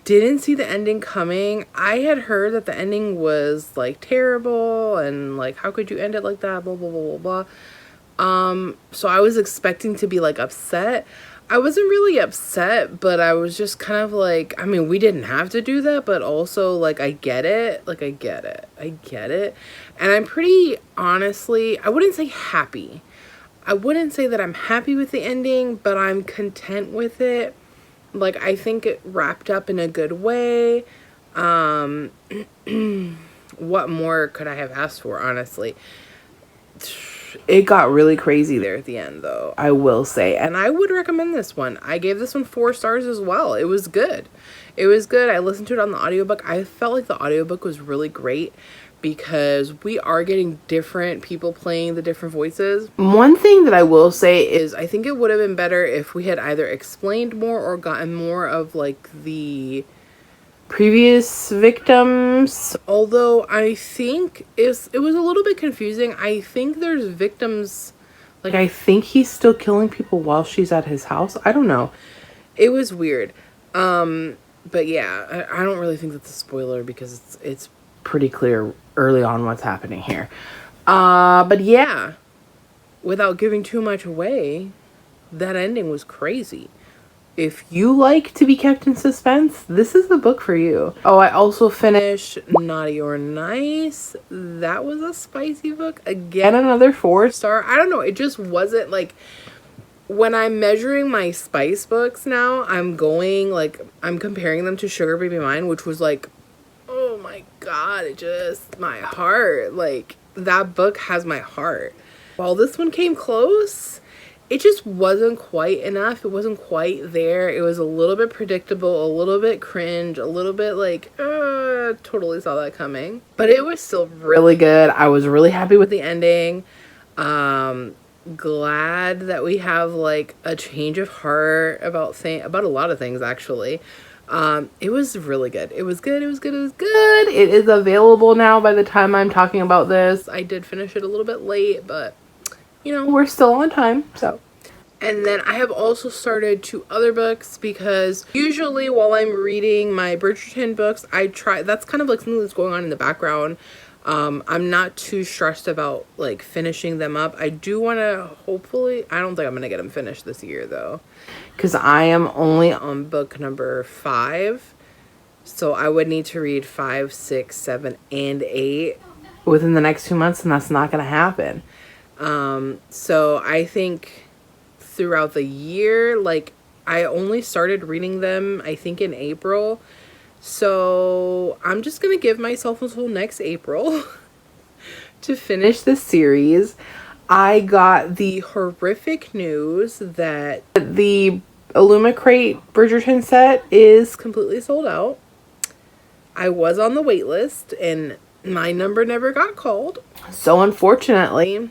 A: Didn't see the ending coming. I had heard that the ending was like terrible and like, how could you end it like that, blah blah blah blah blah. So I was expecting to be like upset. I wasn't really upset, but I was just kind of like, I mean, we didn't have to do that, but also like, I get it. Like, I get it. And I'm pretty, honestly, I wouldn't say happy. I wouldn't say that I'm happy with the ending, but I'm content with it. Like, I think it wrapped up in a good way. What more could I have asked for, honestly? It got really crazy there at the end, though, I will say. And I would recommend this one. I gave this one 4 stars as well. It was good. It was good. I listened to it on the audiobook. I felt like the audiobook was really great, because we are getting different people playing the different voices. One thing that I will say is I think it would have been better if we had either explained more or gotten more of like the previous victims. Although I think it was a little bit confusing. I think there's victims, like I think he's still killing people while she's at his house. I don't know. It was weird. But yeah, I don't really think that's a spoiler because it's pretty clear early on what's happening here. But yeah, without giving too much away, that ending was crazy. If you like to be kept in suspense, this is the book for you. Oh, I also finished Naughty or Nice. That was a spicy book. Again, another 4 star. I don't know, it just wasn't like, when I'm measuring my spice books now, I'm comparing them to Sugar Baby Mine, which was like, oh my god, it just, my heart, like, that book has my heart. While this one came close, it just wasn't quite enough. It wasn't quite there. It was a little bit predictable, a little bit cringe, a little bit like, totally saw that coming. But it was still really good. I was really happy with the ending. Glad that we have like a change of heart about a lot of things actually. It was really good. It was good. It was good. It was good. It is available now by the time I'm talking about this. I did finish it a little bit late, but you know, we're still on time, so. And then I have also started 2 other books because usually while I'm reading my Bridgerton books, that's kind of like something that's going on in the background. I'm not too stressed about like finishing them up. I do want to hopefully, I don't think I'm going to get them finished this year though, because I am only on book number 5. So I would need to read 5, 6, 7, and 8 within the next 2 months, and that's not going to happen. So I think throughout the year, like I only started reading them, I think in April. So I'm just going to give myself until next April to finish the series. I got the horrific news that the Illumicrate Bridgerton set is completely sold out. I was on the wait list and my number never got called. So unfortunately,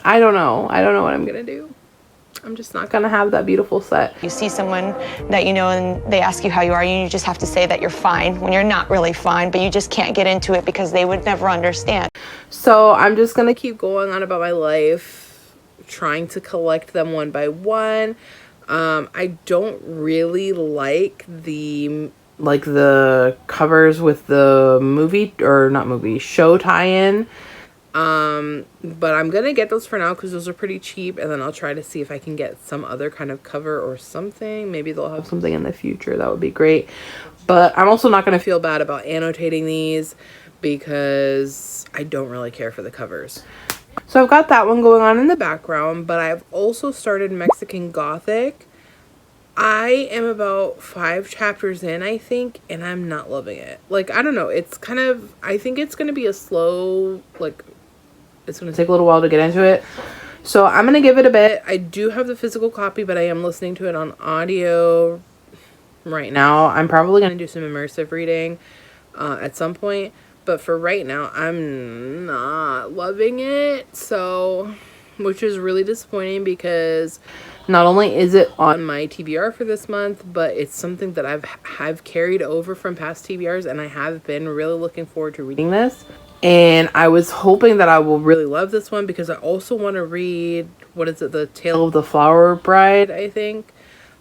A: I don't know what I'm gonna do. I'm just not gonna have that beautiful set.
B: You see someone that you know and they ask you how you are, and you just have to say that you're fine when you're not really fine, but you just can't get into it because they would never understand.
A: So I'm just gonna keep going on about my life, trying to collect them one by one. I don't really like the covers with the show tie-in. But I'm gonna get those for now because those are pretty cheap, and then I'll try to see if I can get some other kind of cover or something. Maybe they'll have something in the future. That would be great. But I'm also not gonna feel bad about annotating these because I don't really care for the covers. So I've got that one going on in the background, but I've also started Mexican Gothic. I am about 5 chapters in, I think, and I'm not loving it. Like, I don't know. It's kind of, I think it's going to be a slow, like, it's going to take a little while to get into it. So I'm going to give it a bit. I do have the physical copy, but I am listening to it on audio right now. I'm probably going to do some immersive reading at some point. But for right now, I'm not loving it. So, which is really disappointing because not only is it on my TBR for this month, but it's something that I've carried over from past TBRs, and I have been really looking forward to reading this. And I was hoping that I will really love this one because I also want to read, The Tale of the Flower Bride, I think.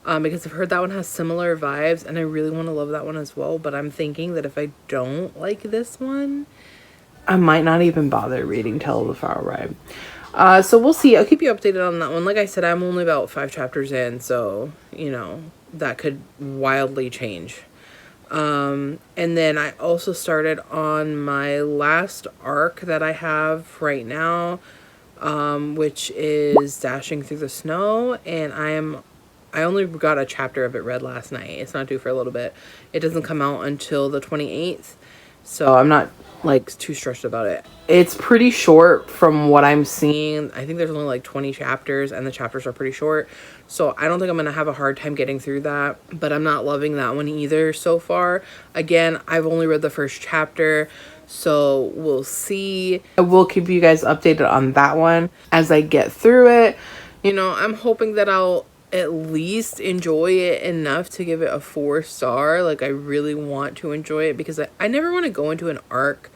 A: Because I've heard that one has similar vibes, and I really want to love that one as well. But I'm thinking that if I don't like this one, I might not even bother reading Tale of the Flower Bride. So we'll see. I'll keep you updated on that one. Like I said, I'm only about 5 chapters in, so, you know, that could wildly change. And then I also started on my last arc that I have right now, which is Dashing Through the Snow, and I only got a chapter of it read last night. It's not due for a little bit. It doesn't come out until the 28th, so I'm not like too stressed about it. It's pretty short from what I'm seeing. I think there's only like 20 chapters, and the chapters are pretty short, so I don't think I'm gonna have a hard time getting through that. But I'm not loving that one either so far. Again, I've only read the first chapter, so we'll see. I will keep you guys updated on that one as I get through it. You know, I'm hoping that I'll at least enjoy it enough to give it a 4-star. Like, I really want to enjoy it because I never want to go into an arc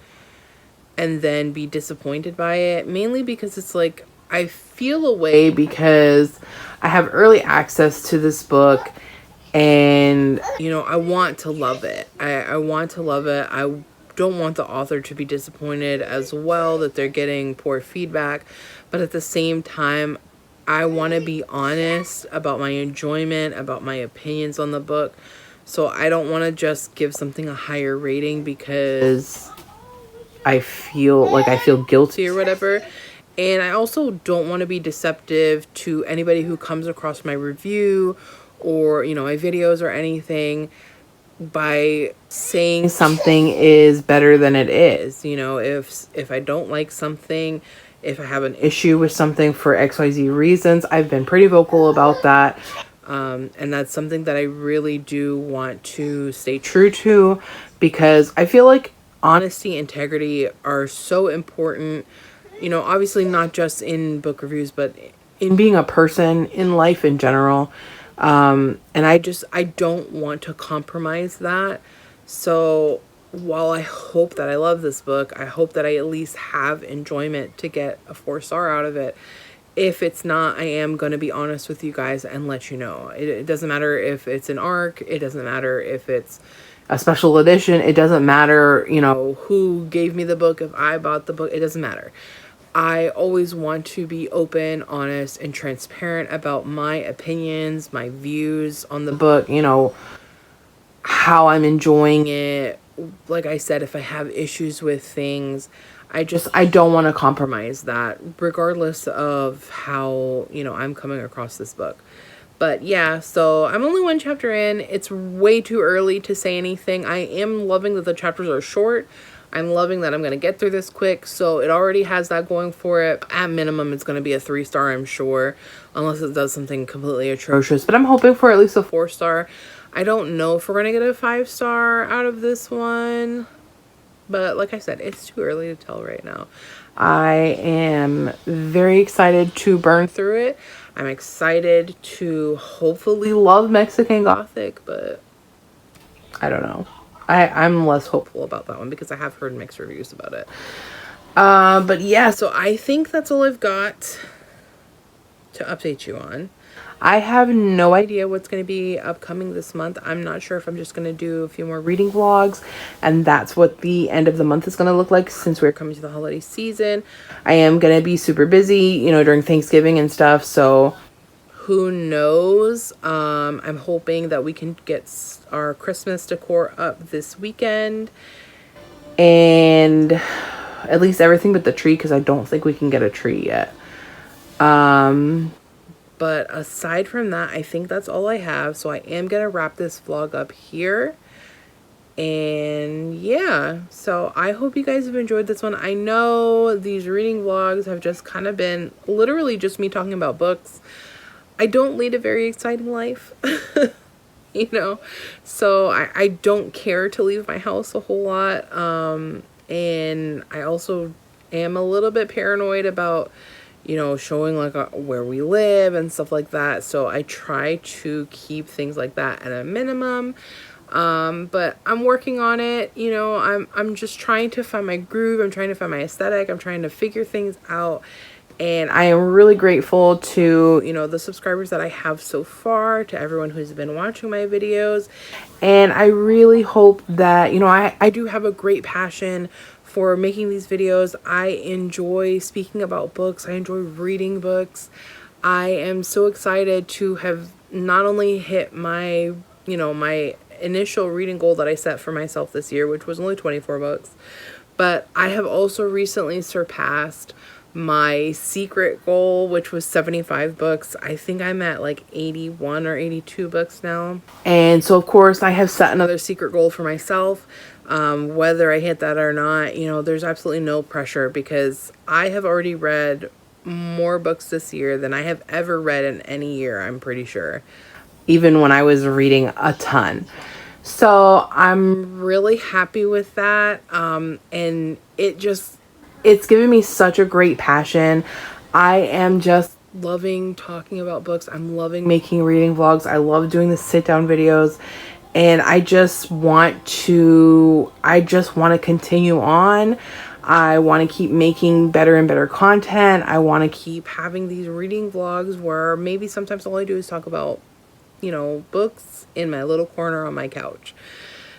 A: and then be disappointed by it, mainly because it's like I feel a way because I have early access to this book, and you know, I want to love it. I want to love it. I don't want the author to be disappointed as well that they're getting poor feedback, but at the same time, I want to be honest about my enjoyment, about my opinions on the book. So I don't want to just give something a higher rating because I feel guilty or whatever. And I also don't want to be deceptive to anybody who comes across my review or, you know, my videos or anything, by saying something is better than it is. You know, if I don't like something, if I have an issue with something for XYZ reasons, I've been pretty vocal about that. And that's something that I really do want to stay true to, because I feel like honesty, integrity are so important. You know, obviously not just in book reviews, but in being a person, in life in general. And I don't want to compromise that. So while I hope that I love this book, I hope that I at least have enjoyment to get a 4-star out of it. If it's not, I am going to be honest with you guys and let you know. It doesn't matter if it's an arc. It doesn't matter if it's a special edition. It doesn't matter, you know, who gave me the book, if I bought the book. It doesn't matter. I always want to be open, honest, and transparent about my opinions, my views on the book, you know, how I'm enjoying it. Like I said, if I have issues with things, I don't want to compromise that, regardless of how, you know, I'm coming across this book. But yeah, so I'm only 1 chapter in. It's way too early to say anything. I am loving that the chapters are short. I'm loving that I'm going to get through this quick. So it already has that going for it. At minimum, it's going to be a 3-star, I'm sure. Unless it does something completely atrocious. But I'm hoping for at least a 4-star. I don't know if we're going to get a 5-star out of this one. But like I said, it's too early to tell right now. I am very excited to burn through it. I'm excited to hopefully love Mexican Gothic, but I don't know. I'm less hopeful about that one because I have heard mixed reviews about it. But yeah, so I think that's all I've got to update you on. I have no idea what's going to be upcoming this month. I'm not sure if I'm just going to do a few more reading vlogs, and that's what the end of the month is going to look like since we're coming to the holiday season. I am going to be super busy, you know, during Thanksgiving and stuff, so who knows. I'm hoping that we can get our Christmas decor up this weekend, and at least everything but the tree, because I don't think we can get a tree yet. But aside from that, I think that's all I have. So I am going to wrap this vlog up here. And yeah, so I hope you guys have enjoyed this one. I know these reading vlogs have just kind of been literally just me talking about books. I don't lead a very exciting life, you know, so I don't care to leave my house a whole lot. And I also am a little bit paranoid about, you know, showing like where we live and stuff like that. So I try to keep things like that at a minimum. But I'm working on it. You know, I'm just trying to find my groove. I'm trying to find my aesthetic. I'm trying to figure things out. And I am really grateful to, you know, the subscribers that I have so far, to everyone who's been watching my videos. And I really hope that, you know, I do have a great passion for making these videos. I enjoy speaking about books. I enjoy reading books. I am so excited to have not only hit my, you know, my initial reading goal that I set for myself this year, which was only 24 books, but I have also recently surpassed my secret goal, which was 75 books. I think I'm at like 81 or 82 books now. And so of course I have set another secret goal for myself. Whether I hit that or not, you know, there's absolutely no pressure, because I have already read more books this year than I have ever read in any year, I'm pretty sure, even when I was reading a ton. So I'm really happy with that. And it's given me such a great passion. I am just loving talking about books. I'm loving making reading vlogs. I love doing the sit down videos. And I just want to continue on. I want to keep making better and better content. I want to keep having these reading vlogs where maybe sometimes all I do is talk about, you know, books in my little corner on my couch.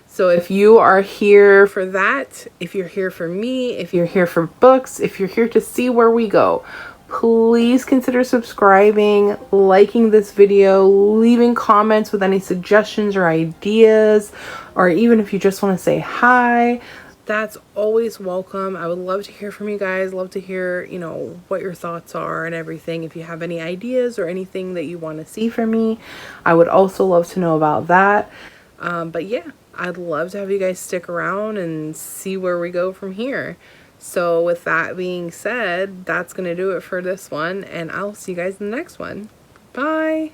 A: So if you are here for that, if you're here for me, if you're here for books, if you're here to see where we go, please consider subscribing, liking this video, leaving comments with any suggestions or ideas, or even if you just want to say hi. That's always welcome. I would love to hear from you guys. Love to hear, you know, what your thoughts are and everything. If you have any ideas or anything that you want to see from me, I would also love to know about that. But yeah, I'd love to have you guys stick around and see where we go from here. So with that being said, that's going to do it for this one, and I'll see you guys in the next one. Bye!